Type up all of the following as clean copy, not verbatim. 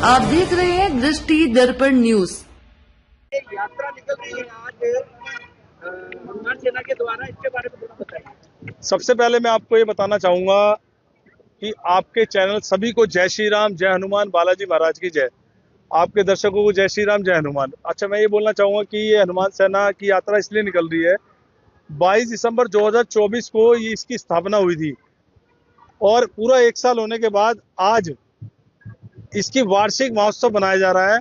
आप देख रहे हैं दृष्टि दर्पण न्यूज। यात्रा निकल रही है आज हनुमान सेना के द्वारा, इसके बारे में थोड़ा बताइए। सबसे पहले मैं आपको ये बताना चाहूंगा कि आपके चैनल सभी को जय श्री राम, जय हनुमान, बालाजी महाराज की जय। आपके दर्शकों को जय श्री राम, जय हनुमान। अच्छा, मैं ये बोलना चाहूंगा कि ये हनुमान सेना की यात्रा इसलिए निकल रही है, 22 दिसंबर 2024 को ये इसकी स्थापना हुई थी और पूरा 1 साल होने के बाद आज इसकी वार्षिक महोत्सव मनाया जा रहा है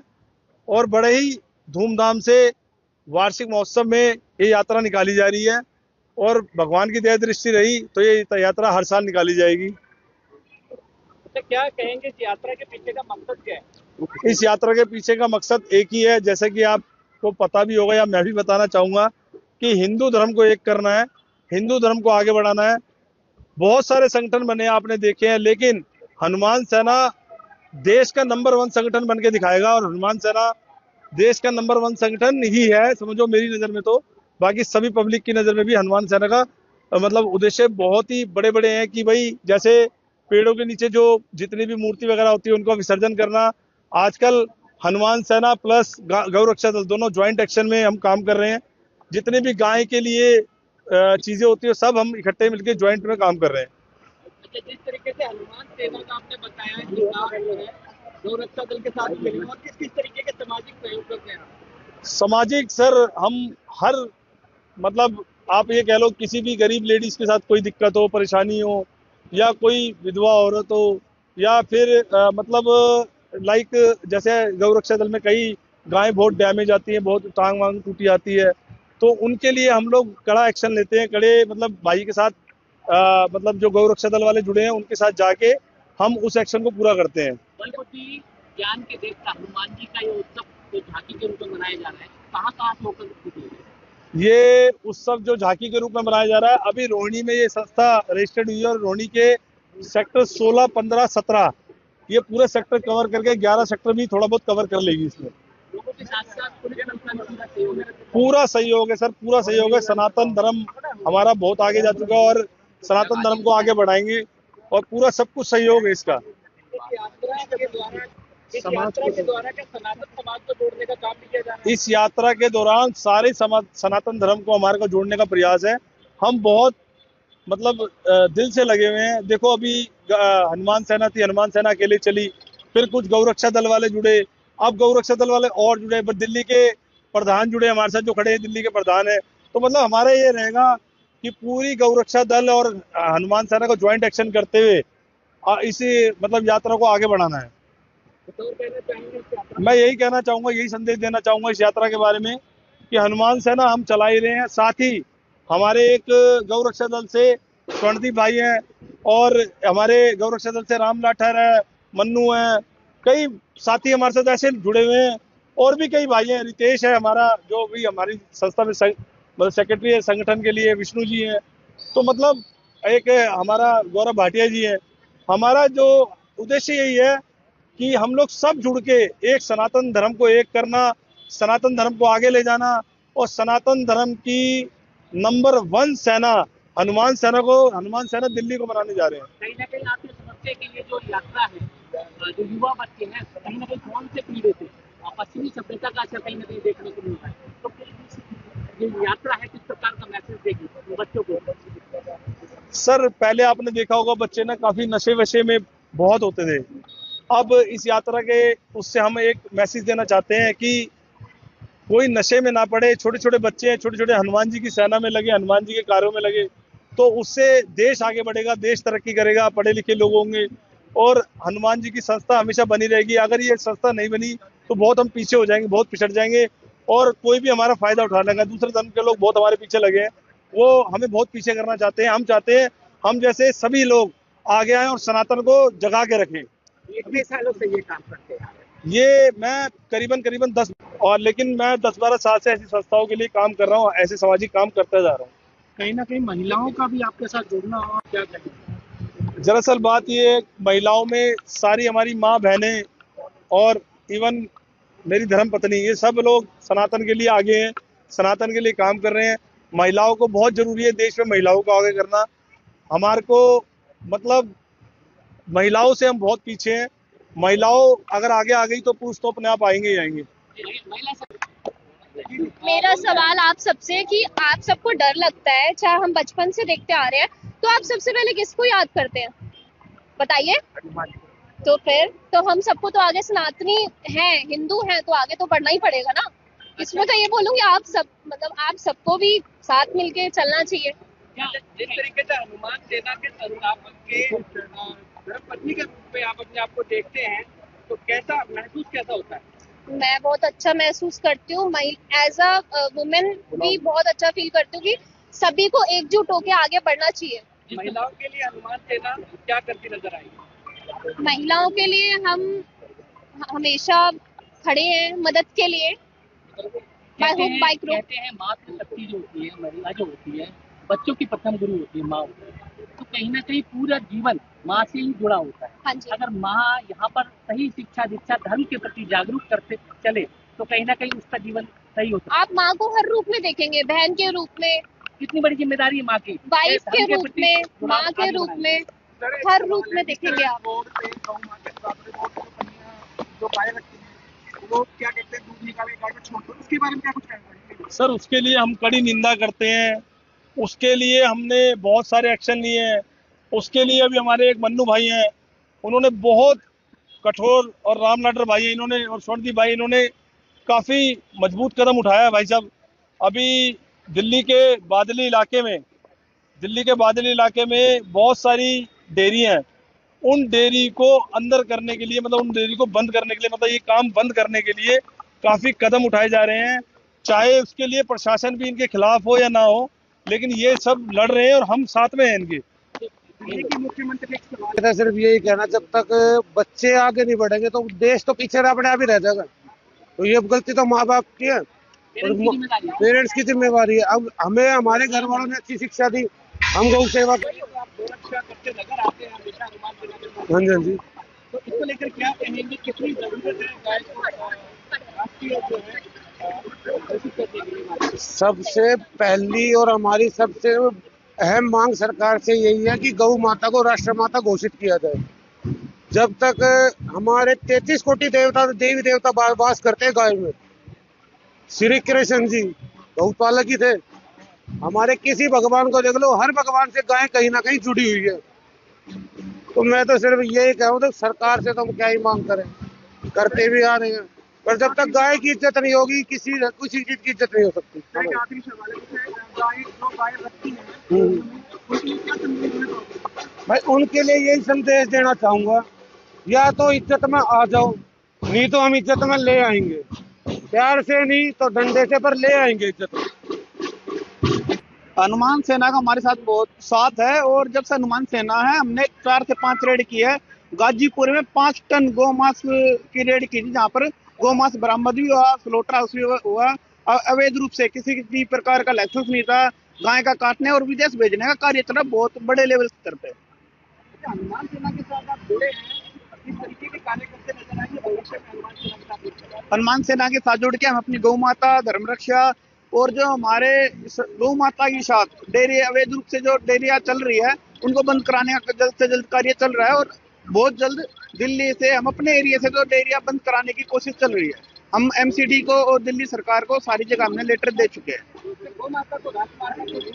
और बड़े ही धूमधाम से वार्षिक महोत्सव में ये यात्रा निकाली जा रही है और भगवान की दया दृष्टि रही तो ये यात्रा हर साल निकाली जाएगी। तो क्या कहेंगे इस यात्रा के पीछे का मकसद क्या है? इस यात्रा के पीछे का मकसद एक ही है, जैसे कि आपको पता भी होगा या मैं भी बताना चाहूंगा कि हिंदू धर्म को एक करना है, हिंदू धर्म को आगे बढ़ाना है। बहुत सारे संगठन बने आपने देखे हैं, लेकिन हनुमान सेना देश का नंबर 1 संगठन बन के दिखाएगा और हनुमान सेना देश का नंबर 1 संगठन ही है, समझो मेरी नजर में। तो बाकी सभी पब्लिक की नजर में भी हनुमान सेना का मतलब उद्देश्य बहुत ही बड़े बड़े हैं कि भाई जैसे पेड़ों के नीचे जो जितनी भी मूर्ति वगैरह होती है उनको विसर्जन करना। आजकल हनुमान सेना प्लस गौ रक्षा दल दोनों ज्वाइंट एक्शन में हम काम कर रहे हैं। जितनी भी गाय के लिए चीजें होती है सब हम इकट्ठे मिलकर ज्वाइंट में काम कर रहे हैं। अच्छा, जिस तरीके से हनुमान सेना का आपने बताया कि गौ रक्षा दल के साथ मिले और किस किस तरीके के सामाजिक सहयोग करते हैं? सामाजिक सर, हम हर मतलब आप ये कह लो किसी भी गरीब लेडीज के साथ कोई दिक्कत हो, परेशानी हो या कोई विधवा औरत हो या फिर मतलब लाइक जैसे गौ रक्षा दल में कई गायें बहुत डैमेज आती हैं, बहुत टांग वांग टूटी आती है, तो उनके लिए हम लोग कड़ा एक्शन लेते हैं। कड़े मतलब भाई के साथ मतलब जो गौ रक्षा दल वाले जुड़े हैं उनके साथ जाके हम उस एक्शन को पूरा करते हैं। बलपति ज्ञान के देवता हनुमान जी का ये उत्सव जो झांकी के रूप में मनाया जा रहा है, कहाँ कहाँ से होकर ये उत्सव जो झांकी के रूप में मनाया जा रहा है, अभी रोहिणी में ये संस्था रजिस्टर्ड हुई है और रोहिणी के सेक्टर 16, 15, 17 ये पूरे सेक्टर कवर करके 11 सेक्टर भी थोड़ा बहुत कवर कर लेगी। इसमें लोगों के साथ साथ पुलिस पूरा सहयोग है सर, पूरा सहयोग है। सनातन धर्म हमारा बहुत आगे जा चुका है और सनातन धर्म को आगे बढ़ाएंगे और पूरा सब कुछ सहयोग है इसका। इस यात्रा के द्वारा क्या सनातन समाज को जोड़ने का काम भी किया जा रहा है? इस यात्रा के दौरान सारे सनातन धर्म को हमारे को जोड़ने का प्रयास है। हम बहुत मतलब दिल से लगे हुए हैं। देखो अभी हनुमान सेना थी, हनुमान सेना अकेले चली, फिर कुछ गौरक्षा दल वाले जुड़े, अब गौरक्षा दल वाले और जुड़े, दिल्ली के प्रधान जुड़े हमारे साथ, जो खड़े हैं दिल्ली के प्रधान है। तो मतलब हमारा ये रहेगा कि पूरी गौरक्षा दल और हनुमान सेना को ज्वाइंट एक्शन करते हुए इसी मतलब यात्रा को आगे बढ़ाना है। मैं यही कहना चाहूंगा, यही संदेश देना चाहूंगा इस यात्रा के बारे में कि हनुमान सेना हम चला ही रहे हैं, साथ ही हमारे एक गौ रक्षा दल से स्वर्णदीप भाई हैं और हमारे गौ रक्षा दल से राम लाठर है, मन्नू है, कई साथी हमारे साथ ऐसे जुड़े हुए हैं और भी कई भाई हैं। रितेश है हमारा, जो भी हमारी संस्था में मतलब सेक्रेटरी है संगठन के लिए, विष्णु जी हैं। तो मतलब एक हमारा गौरव भाटिया जी है। हमारा जो उद्देश्य यही है कि हम लोग सब जुड़ के एक सनातन धर्म को एक करना, सनातन धर्म को आगे ले जाना और सनातन धर्म की नंबर 1 सेना हनुमान सेना दिल्ली को बनाने जा रहे हैं। कहीं ना कहीं आप ये समझते हैं कि ये जो यात्रा है, जो युवा बच्चे हैं कहीं ना कहीं कौन से पीढ़ी थे पश्चिमी सभ्यता का असर कहीं ना कहीं देखने को मिलता है, तो ये यात्रा है किस प्रकार का मैसेज देगी बच्चों को? सर पहले आपने देखा होगा बच्चे ना काफी नशे वशे में बहुत होते थे। अब इस यात्रा के उससे हम एक मैसेज देना चाहते हैं कि कोई नशे में ना पड़े। छोटे छोटे बच्चे हैं, छोटे छोटे हनुमान जी की सेना में लगे, हनुमान जी के कार्यों में लगे, तो उससे देश आगे बढ़ेगा, देश तरक्की करेगा, पढ़े लिखे लोग होंगे और हनुमान जी की संस्था हमेशा बनी रहेगी। अगर ये संस्था नहीं बनी तो बहुत हम पीछे हो जाएंगे, बहुत पिछड़ जाएंगे और कोई भी हमारा फायदा उठा लेगा। दूसरे धर्म के लोग बहुत हमारे पीछे लगे हैं, वो हमें बहुत पीछे करना चाहते हैं। हम चाहते हैं हम जैसे सभी लोग आगे आए और सनातन को जगा के रखें। कितने सालों से ये काम करते हैं? ये मैं करीबन 10 और लेकिन मैं 10-12 साल से ऐसी संस्थाओं के लिए काम कर रहा हूँ, ऐसे सामाजिक काम करता जा रहा हूँ। कहीं ना कहीं महिलाओं का भी आपके साथ जुड़ना और क्या कहेंगे? दरअसल बात ये है, महिलाओं में सारी हमारी माँ बहनें और इवन मेरी धर्म पत्नी, ये सब लोग सनातन के लिए आगे हैं, सनातन के लिए काम कर रहे हैं। महिलाओं को बहुत जरूरी है देश में महिलाओं को आगे करना। हमारे को मतलब महिलाओं से हम बहुत पीछे हैं महिलाओं अगर आगे आ गई तो पुरुष तो अपने आप आएंगे ही आएंगे। महिला मेरा सवाल आप सबसे कि आप सबको डर लगता है, चाहे हम बचपन से देखते आ रहे हैं, तो आप सबसे पहले किसको याद करते हैं बताइए। तो फिर तो हम सबको तो आगे सनातनी हैं, हिंदू हैं, तो आगे तो बढ़ना ही पड़ेगा ना। इसमें तो ये बोलूंगी आप सब, मतलब आप सबको भी साथ मिलके चलना चाहिए। जिस तरीके से हनुमान सेना के संस्थापक के धर्मपत्नी के रूप में आप अपने आप को देखते हैं, तो कैसा महसूस कैसा होता है? मैं बहुत अच्छा महसूस करती हूँ, मैं एज अ वुमेन भी बहुत अच्छा फील करती हूँ कि सभी को एकजुट होकर आगे बढ़ना चाहिए। महिलाओं के लिए हनुमान सेना क्या करती नजर आई? महिलाओं के लिए हम हमेशा खड़े हैं मदद के लिए। कहते हैं मातृशक्ति जो होती है, महिला जो होती है, बच्चों की प्रथम गुरु होती है, माँ होती है। तो कहीं ना कहीं पूरा जीवन माँ से ही जुड़ा होता है। हाँ जी। अगर माँ यहाँ पर सही शिक्षा दीक्षा धर्म के प्रति जागरूक करते चले तो कहीं ना कहीं उसका जीवन सही होता है। आप माँ को हर रूप में देखेंगे, बहन के रूप में, कितनी बड़ी जिम्मेदारी है माँ की, वाइफ के रूप में, माँ के रूप में, हर रूप में देखेंगे आप। जो गाय रखती है वो क्या कहते हैं, दूध निकाले गाय में छोड़ दो, उसके बारे में क्या कुछ कहना चाहिए? सर उसके लिए हम कड़ी निंदा करते हैं, उसके लिए हमने बहुत सारे एक्शन लिए हैं। उसके लिए अभी हमारे एक मन्नू भाई हैं, उन्होंने बहुत कठोर, और राम लाडर भाई हैं इन्होंने, और स्वर्णदीप भाई, इन्होंने काफी मजबूत कदम उठाया है भाई साहब। अभी दिल्ली के बादली इलाके में बहुत सारी डेयरी हैं, उन डेयरी को अंदर करने के लिए, मतलब उन डेयरी को बंद करने के लिए, मतलब ये काम बंद करने के लिए काफी कदम उठाए जा रहे हैं। चाहे उसके लिए प्रशासन भी इनके खिलाफ हो या ना हो, लेकिन ये सब लड़ रहे हैं और हम साथ में हैं इनके। दिल्ली के मुख्यमंत्री एक सवाल है, सिर्फ यही कहना, जब तक बच्चे आगे नहीं बढ़ेंगे तो देश तो पीछे अपने आप ही रह जाएगा। तो ये गलती तो माँ बाप की है और पेरेंट्स की जिम्मेवारी है। अब हमें हमारे घर वालों ने अच्छी शिक्षा दी, हम गौ सेवा करते नजर आते हैं हमेशा हनुमान सेना के साथ। हाँ जी, हाँ जी। तो इसको लेकर क्या कहेंगे, कितनी जरूरत है गाय को राष्ट्रीय जो है घोषित करने के लिए? सबसे पहली और हमारी सबसे अहम मांग सरकार से यही है कि गौ माता को राष्ट्र माता घोषित किया जाए। जब तक हमारे 33 कोटि देवी देवता वास करते हैं गाय में। श्री कृष्ण जी गौपालक ही थे। हमारे किसी भगवान को देख लो, हर भगवान से गाय कहीं ना कहीं जुड़ी हुई है। तो मैं तो सिर्फ यही कहूँ, तो सरकार से तो हम क्या ही मांग करें, करते भी आ रहे हैं, पर जब तक गाय की इज्जत नहीं होगी किसी चीज की इज्जत नहीं हो सकती। आखिरी सवाल है, जो गाय रखती है भाई, उनके लिए यही संदेश देना चाहूंगा, या तो इज्जत में आ जाओ, नहीं तो हम इज्जत में ले आएंगे, प्यार से नहीं तो डंडे से, पर ले आएंगे इज्जत में। हनुमान सेना का हमारे साथ बहुत साथ है, और जब से हनुमान सेना है हमने 4 से 5 रेड की है। गाजीपुर में 5 टन गौमांस की रेड की थी, जहाँ पर गौमांस बरामद भी हुआ, स्लोटर हाउस भी हुआ। अवैध रूप से किसी भी प्रकार का लाइसेंस नहीं था, गाय का काटने और विदेश भेजने का कार्य चला बहुत बड़े लेवल स्तर पे। हनुमान सेना के साथ आप जुड़े हैं, किस तरीके के कार्य करते नजर आएंगे भविष्य में हनुमान सेना के साथ? हनुमान सेना के साथ जुड़ के हम अपनी गौ माता, धर्म रक्षा, और जो हमारे गौ माता के साथ डेयरी अवैध रूप से जो डेयरिया चल रही है उनको बंद कराने का जल्द से जल्द कार्य चल रहा है, और बहुत जल्द दिल्ली से हम अपने एरिया से जो डेयरिया बंद कराने की कोशिश चल रही है। हम एमसीडी को और दिल्ली सरकार को सारी जगह हमने लेटर दे चुके हैं। गौ माता को राजमार्ग के लिए किस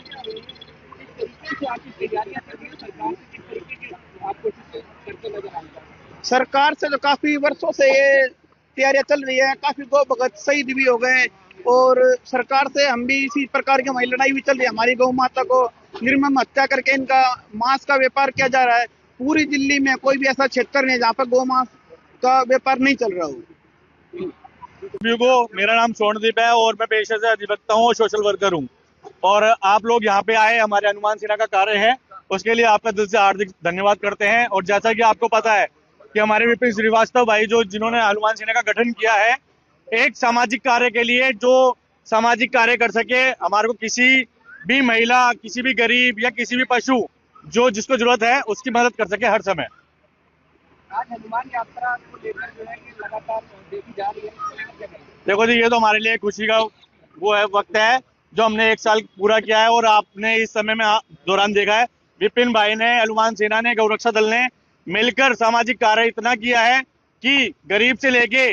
तरीके से आपकी तैयारियां कर रही है सरकार, किस तरीके की आप कोशिश करते नजर आएंगे? सरकार से जो काफी वर्षों से ये तैयारियां चल रही है, काफी गौ भगत शहीद भी हो गए, और सरकार से हम भी इसी प्रकार की हमारी लड़ाई भी चल रही है। हमारी गौ माता को निर्मम हत्या करके इनका मांस का व्यापार किया जा रहा है। पूरी दिल्ली में कोई भी ऐसा क्षेत्र नहीं है जहाँ पर गौ मांस का व्यापार नहीं चल रहा हो। मेरा नाम स्वर्णदीप है और मैं पेशे से अधिवक्ता हूँ और सोशल वर्कर हूँ, और आप लोग यहाँ पे आए, हमारे हनुमान सेना का कार्य है, उसके लिए आपका दिल से हार्दिक धन्यवाद करते हैं। और जैसा कि आपको पता है कि हमारे विपिन श्रीवास्तव भाई जिन्होंने हनुमान सेना का गठन किया है, एक सामाजिक कार्य के लिए, जो सामाजिक कार्य कर सके, हमारे को किसी भी महिला, किसी भी गरीब या किसी भी पशु जिसको जरूरत है उसकी मदद कर सके हर समय। आज हनुमान यात्रा को लेकर जो है कि लगातार देखी जा रही है। देखो जी, ये तो हमारे लिए खुशी का वो है, वक्त है, जो हमने 1 साल पूरा किया है, और आपने इस समय में दौरान देखा है विपिन भाई ने, हनुमान सेना ने, गौरक्षा दल ने मिलकर सामाजिक कार्य इतना किया है कि गरीब से लेके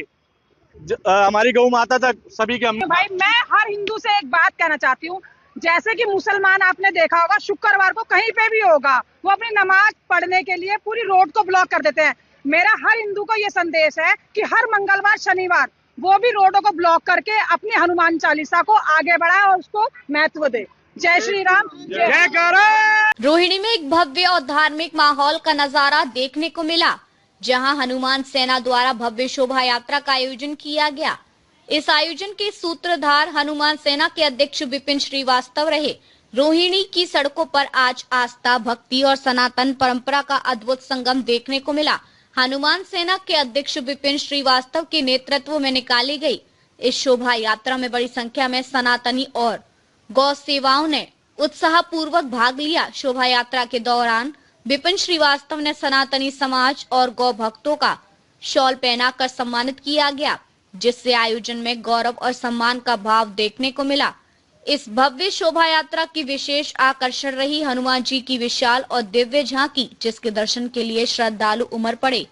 हमारी गौ माता तक सभी के हम भाई मैं हर हिंदू से एक बात कहना चाहती हूँ, जैसे कि मुसलमान आपने देखा होगा शुक्रवार को कहीं पे भी होगा वो अपनी नमाज पढ़ने के लिए पूरी रोड को ब्लॉक कर देते हैं। मेरा हर हिंदू को ये संदेश है कि हर मंगलवार शनिवार वो भी रोडों को ब्लॉक करके अपनी हनुमान चालीसा को आगे बढ़ाए और उसको महत्व दे। जय श्री राम, जय गौरव। रोहिणी में एक भव्य और धार्मिक माहौल का नजारा देखने को मिला, जहां हनुमान सेना द्वारा भव्य शोभा यात्रा का आयोजन किया गया। इस आयोजन के सूत्रधार हनुमान सेना के अध्यक्ष विपिन श्रीवास्तव रहे। रोहिणी की सड़कों पर आज आस्था, भक्ति और सनातन परंपरा का अद्भुत संगम देखने को मिला। हनुमान सेना के अध्यक्ष विपिन श्रीवास्तव के नेतृत्व में निकाली गई इस शोभा यात्रा में बड़ी संख्या में सनातनी और गौ सेवाओं ने उत्साह पूर्वक भाग लिया। शोभा यात्रा के दौरान विपिन श्रीवास्तव ने सनातनी समाज और गौ भक्तों का शॉल पहनाकर सम्मानित किया गया, जिससे आयोजन में गौरव और सम्मान का भाव देखने को मिला। इस भव्य शोभा यात्रा की विशेष आकर्षण रही हनुमान जी की विशाल और दिव्य झांकी, जिसके दर्शन के लिए श्रद्धालु उमड़ पड़े।